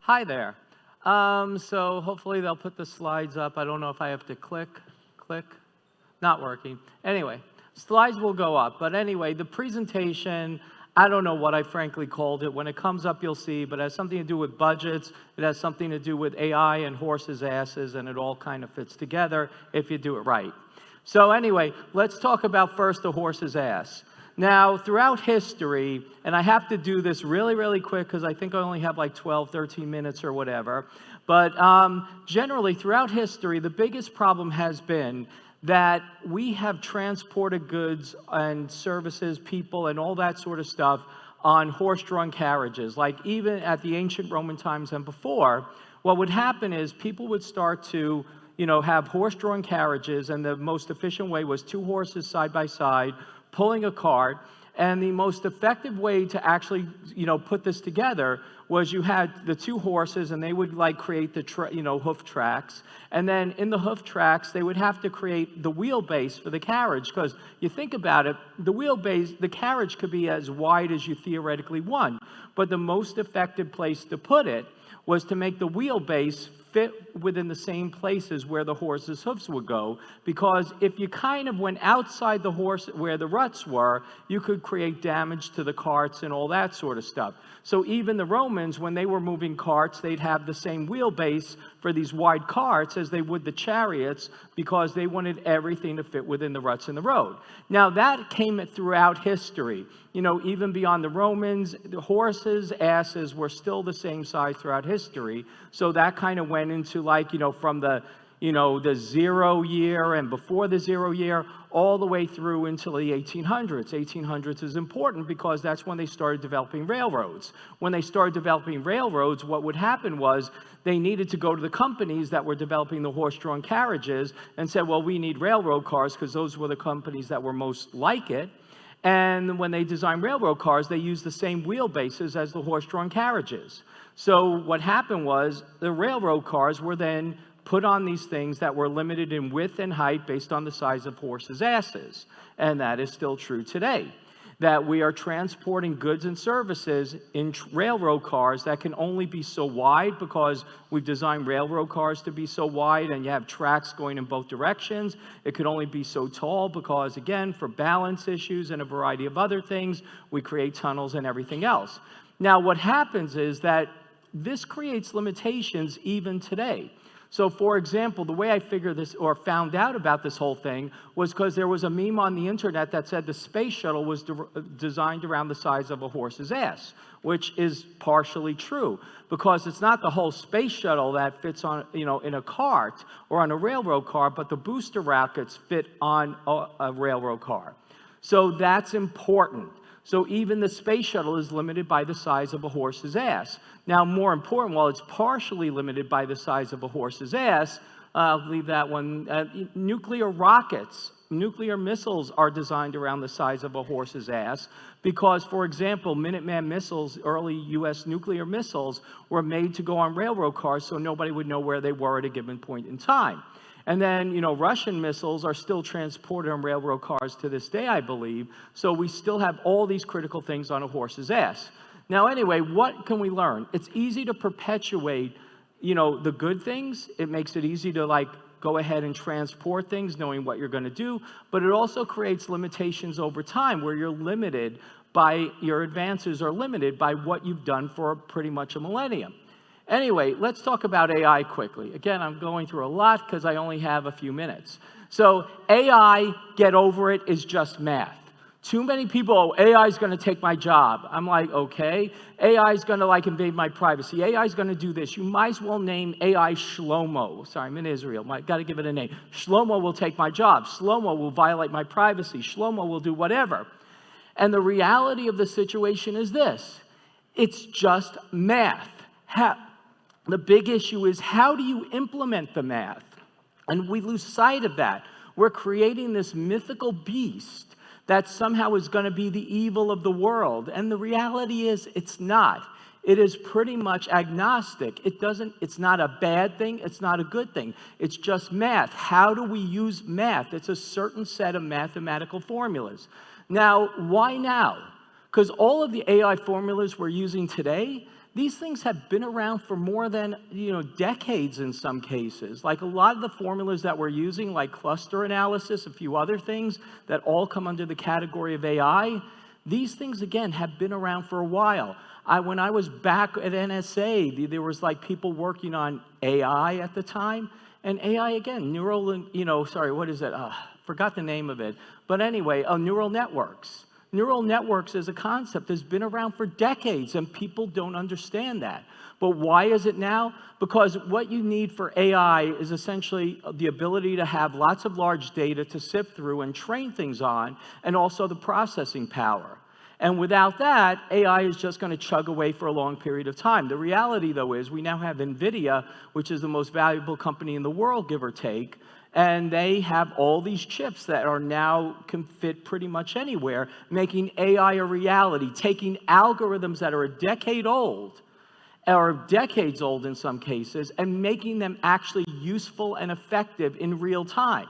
Hi there. So hopefully they'll put the slides up. I don't know if I have to click. Not working. Anyway, slides will go up. But anyway, the presentation, I don't know what I frankly called it. When it comes up, you'll see, but it has something to do with budgets. It has something to do with AI and horses' asses, and it all kind of fits together if you do it right. So anyway, let's talk about first the horse's ass. Now, throughout history, and I have to do this really, really quick because I think I only have like 12, 13 minutes or whatever, but generally throughout history, the biggest problem has been that we have transported goods and services, people, and all that sort of stuff on horse-drawn carriages. Like even at the ancient Roman times and before, what would happen is people would start to have horse-drawn carriages, and the most efficient way was two horses side by side, pulling a cart, and the most effective way to actually, put this together was you had the two horses, and they would like create the, hoof tracks, and then in the hoof tracks, they would have to create the wheelbase for the carriage, because you think about it, the carriage could be as wide as you theoretically want, but the most effective place to put it was to make the wheelbase fit within the same places where the horse's hoofs would go, because if you kind of went outside the horse where the ruts were, you could create damage to the carts and all that sort of stuff. So even the Romans, when they were moving carts, they'd have the same wheelbase for these wide carts as they would the chariots, because they wanted everything to fit within the ruts in the road. Now that came throughout history. Even beyond the Romans, the horses' asses were still the same size throughout history. So that kind of went into like, from the, the 0 year and before the 0 year, all the way through until the 1800s. 1800s is important because that's when they started developing railroads. When they started developing railroads, what would happen was they needed to go to the companies that were developing the horse-drawn carriages and said, well, we need railroad cars, because those were the companies that were most like it. And when they designed railroad cars, they used the same wheelbases as the horse-drawn carriages. So what happened was the railroad cars were then put on these things that were limited in width and height based on the size of horses' asses. And that is still true today, that we are transporting goods and services in railroad cars that can only be so wide, because we've designed railroad cars to be so wide, and you have tracks going in both directions. It could only be so tall because, again, for balance issues and a variety of other things, we create tunnels and everything else. Now, what happens is that this creates limitations even today. So, for example, the way I figured this or found out about this whole thing was because there was a meme on the internet that said the space shuttle was designed around the size of a horse's ass, which is partially true, because it's not the whole space shuttle that fits on, in a cart or on a railroad car, but the booster rockets fit on a railroad car. So that's important. So even the space shuttle is limited by the size of a horse's ass. Now, more important, while it's partially limited by the size of a horse's ass, I'll leave that one. Nuclear rockets, nuclear missiles are designed around the size of a horse's ass because, for example, Minuteman missiles, early U.S. nuclear missiles, were made to go on railroad cars so nobody would know where they were at a given point in time. And then, Russian missiles are still transported on railroad cars to this day, I believe. So we still have all these critical things on a horse's ass. Now, anyway, what can we learn? It's easy to perpetuate, the good things. It makes it easy to, go ahead and transport things, knowing what you're going to do. But it also creates limitations over time where you're limited by, your advances are limited by what you've done for pretty much a millennium. Anyway, let's talk about AI quickly. Again, I'm going through a lot because I only have a few minutes. So AI, get over it, is just math. Too many people, AI is going to take my job. I'm like, okay. AI is going to invade my privacy. AI is going to do this. You might as well name AI Shlomo. Sorry, I'm in Israel. Got to give it a name. Shlomo will take my job. Shlomo will violate my privacy. Shlomo will do whatever. And the reality of the situation is this. It's just math. The big issue is, how do you implement the math? And we lose sight of that. We're creating this mythical beast that somehow is going to be the evil of the world. And the reality is, it's not. It is pretty much agnostic. It's not a bad thing. It's not a good thing. It's just math. How do we use math? It's a certain set of mathematical formulas. Now, why now? Because all of the AI formulas we're using today, These things have been around for more than, decades in some cases. Like a lot of the formulas that we're using, like cluster analysis, a few other things that all come under the category of AI, these things, again, have been around for a while. When I was back at NSA, there was like people working on AI at the time. And AI, again, forgot the name of it. But anyway, neural networks. Neural networks as a concept has been around for decades, and people don't understand that. But why is it now? Because what you need for AI is essentially the ability to have lots of large data to sift through and train things on, and also the processing power. And without that, AI is just going to chug away for a long period of time. The reality, though, is we now have NVIDIA, which is the most valuable company in the world, give or take, and they have all these chips that are now can fit pretty much anywhere, making AI a reality, taking algorithms that are a decade old, or decades old in some cases, and making them actually useful and effective in real time.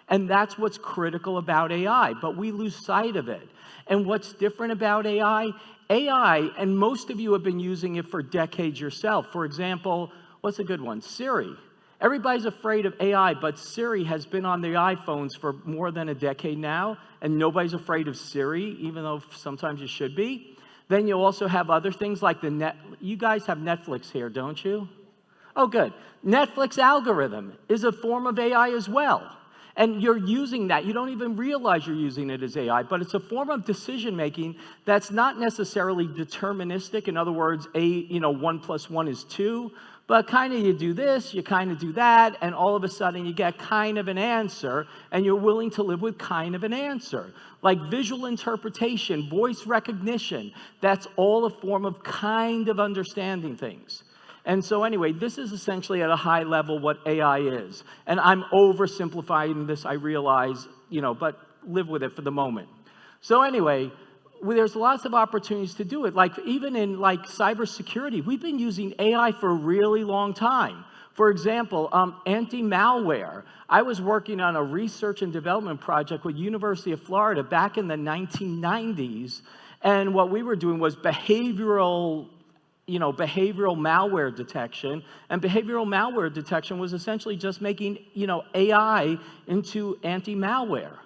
And that's what's critical about AI, but we lose sight of it. And what's different about AI? AI, and most of you have been using it for decades yourself. For example, what's a good one? Siri. Everybody's afraid of AI, but Siri has been on the iPhones for more than a decade now, and nobody's afraid of Siri, even though sometimes you should be. Then you also have other things like you guys have Netflix here, don't you? Oh, good. Netflix algorithm is a form of AI as well. And you're using that. You don't even realize you're using it as AI, but it's a form of decision-making that's not necessarily deterministic. In other words, 1 + 1 is 2. But kind of you do this, you kind of do that, and all of a sudden you get kind of an answer, and you're willing to live with kind of an answer. Like visual interpretation, voice recognition, that's all a form of kind of understanding things. And so anyway, this is essentially at a high level what AI is. And I'm oversimplifying this, I realize, but live with it for the moment. So anyway, there's lots of opportunities to do it. Like even in cybersecurity, we've been using AI for a really long time. For example, anti-malware. I was working on a research and development project with University of Florida back in the 1990s, and what we were doing was behavioral malware detection, and behavioral malware detection was essentially just making, AI into anti-malware.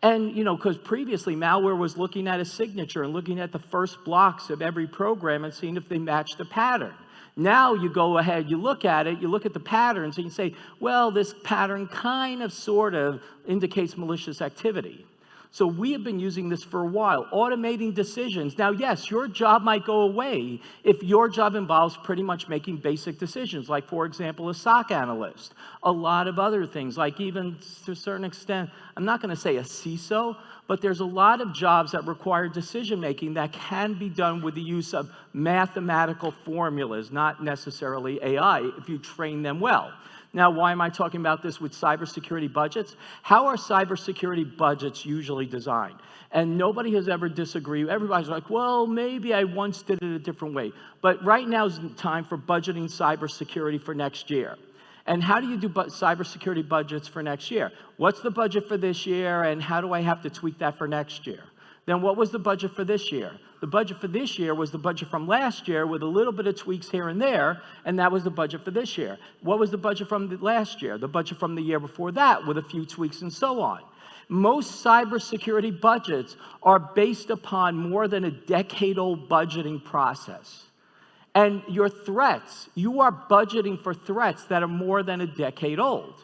And, because previously malware was looking at a signature and looking at the first blocks of every program and seeing if they matched a pattern. Now you go ahead, you look at it, you look at the patterns, and you say, well, this pattern kind of, sort of indicates malicious activity. So we have been using this for a while, automating decisions. Now, yes, your job might go away if your job involves pretty much making basic decisions, like, for example, a SOC analyst. A lot of other things, like even to a certain extent, I'm not going to say a CISO, but there's a lot of jobs that require decision-making that can be done with the use of mathematical formulas, not necessarily AI, if you train them well. Now, why am I talking about this with cybersecurity budgets? How are cybersecurity budgets usually designed? And nobody has ever disagreed. Everybody's like, well, maybe I once did it a different way. But right now is the time for budgeting cybersecurity for next year. And how do you do cybersecurity budgets for next year? What's the budget for this year, and how do I have to tweak that for next year? Then what was the budget for this year? The budget for this year was the budget from last year with a little bit of tweaks here and there, and that was the budget for this year. What was the budget from the last year? The budget from the year before that with a few tweaks and so on. Most cybersecurity budgets are based upon more than a decade-old budgeting process. And your threats, you are budgeting for threats that are more than a decade old.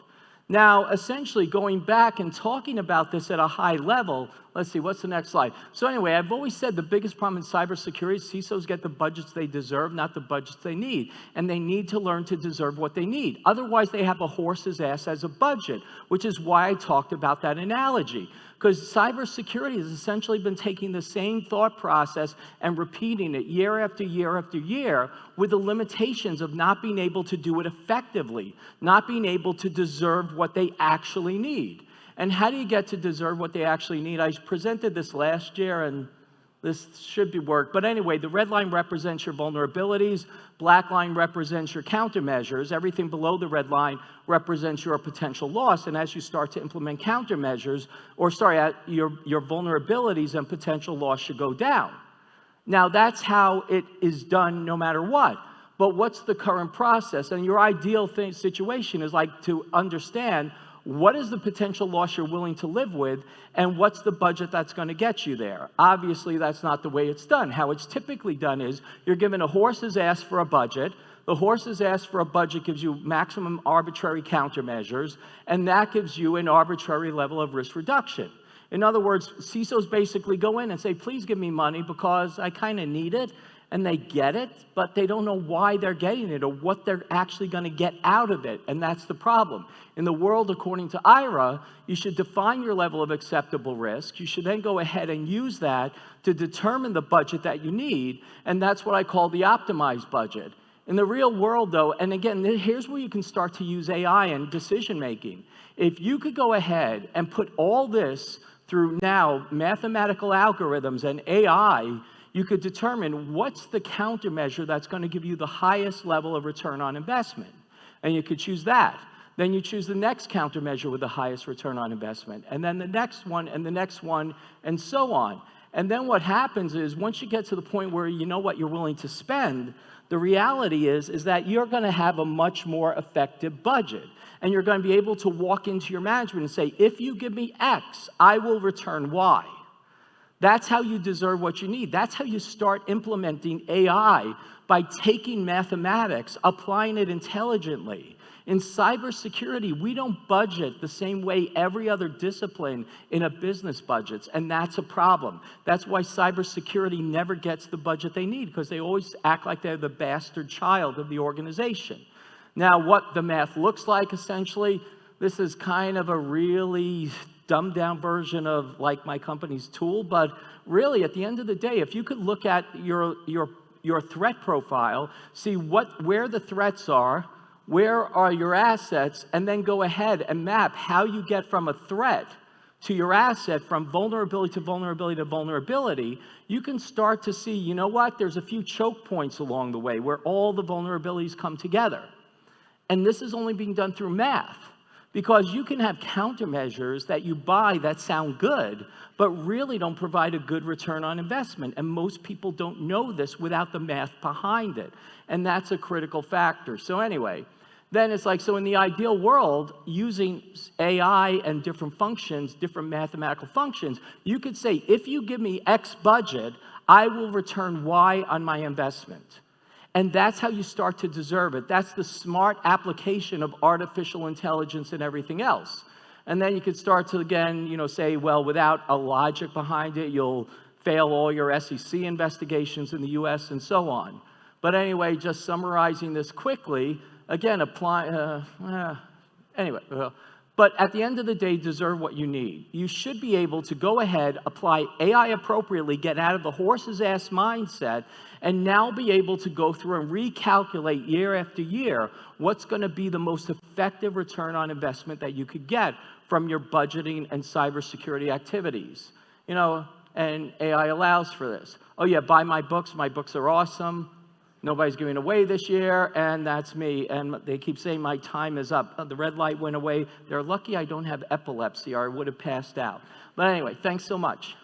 Now, essentially, going back and talking about this at a high level, let's see, what's the next slide? So anyway, I've always said the biggest problem in cybersecurity is CISOs get the budgets they deserve, not the budgets they need. And they need to learn to deserve what they need. Otherwise, they have a horse's ass as a budget, which is why I talked about that analogy. Because cybersecurity has essentially been taking the same thought process and repeating it year after year after year with the limitations of not being able to do it effectively, not being able to deserve what they actually need. And how do you get to deserve what they actually need? I presented this last year, and this should be worked. But anyway, the red line represents your vulnerabilities. Black line represents your countermeasures. Everything below the red line represents your potential loss. And as you start to implement countermeasures, your vulnerabilities and potential loss should go down. Now, that's how it is done no matter what. But what's the current process? And your ideal situation is like to understand what is the potential loss you're willing to live with, and what's the budget that's going to get you there. Obviously, that's not the way it's done. How it's typically done is you're given a horse's ass for a budget. The horse's ass for a budget gives you maximum arbitrary countermeasures, and that gives you an arbitrary level of risk reduction. In other words, CISOs basically go in and say, please give me money because I kind of need it, and they get it, but they don't know why they're getting it or what they're actually going to get out of it, and that's the problem. In the world, according to Ira, you should define your level of acceptable risk. You should then go ahead and use that to determine the budget that you need, and that's what I call the optimized budget. In the real world, though, and again, here's where you can start to use AI in decision-making. If you could go ahead and put all this through now mathematical algorithms and AI, you could determine what's the countermeasure that's going to give you the highest level of return on investment. And you could choose that. Then you choose the next countermeasure with the highest return on investment, and then the next one, and the next one, and so on. And then what happens is once you get to the point where you know what you're willing to spend, the reality is that you're going to have a much more effective budget. And you're going to be able to walk into your management and say, if you give me X, I will return Y. That's how you deserve what you need. That's how you start implementing AI, by taking mathematics, applying it intelligently. In cybersecurity, we don't budget the same way every other discipline in a business budgets, and that's a problem. That's why cybersecurity never gets the budget they need, because they always act like they're the bastard child of the organization. Now, what the math looks like, essentially, this is kind of a really dumbed down version of like my company's tool, but really at the end of the day, if you could look at your threat profile, see where the threats are, where are your assets, and then go ahead and map how you get from a threat to your asset, from vulnerability to vulnerability to vulnerability, you can start to see, you know what, there's a few choke points along the way where all the vulnerabilities come together. And this is only being done through math, because you can have countermeasures that you buy that sound good, but really don't provide a good return on investment. And most people don't know this without the math behind it. And that's a critical factor. So anyway, then it's like, so in the ideal world, using AI and different functions, different mathematical functions, you could say, if you give me X budget, I will return Y on my investment. And that's how you start to deserve it. That's the smart application of artificial intelligence and everything else. And then you could start to, again, say, well, without a logic behind it, you'll fail all your SEC investigations in the US and so on. But anyway, just summarizing this quickly, again, but at the end of the day, deserve what you need. You should be able to go ahead, apply AI appropriately, get out of the horse's ass mindset, and now be able to go through and recalculate year after year what's going to be the most effective return on investment that you could get from your budgeting and cybersecurity activities. And AI allows for this. Oh yeah, buy my books are awesome. Nobody's giving away this year, and that's me. And they keep saying my time is up. The red light went away. They're lucky I don't have epilepsy, or I would have passed out. But anyway, thanks so much.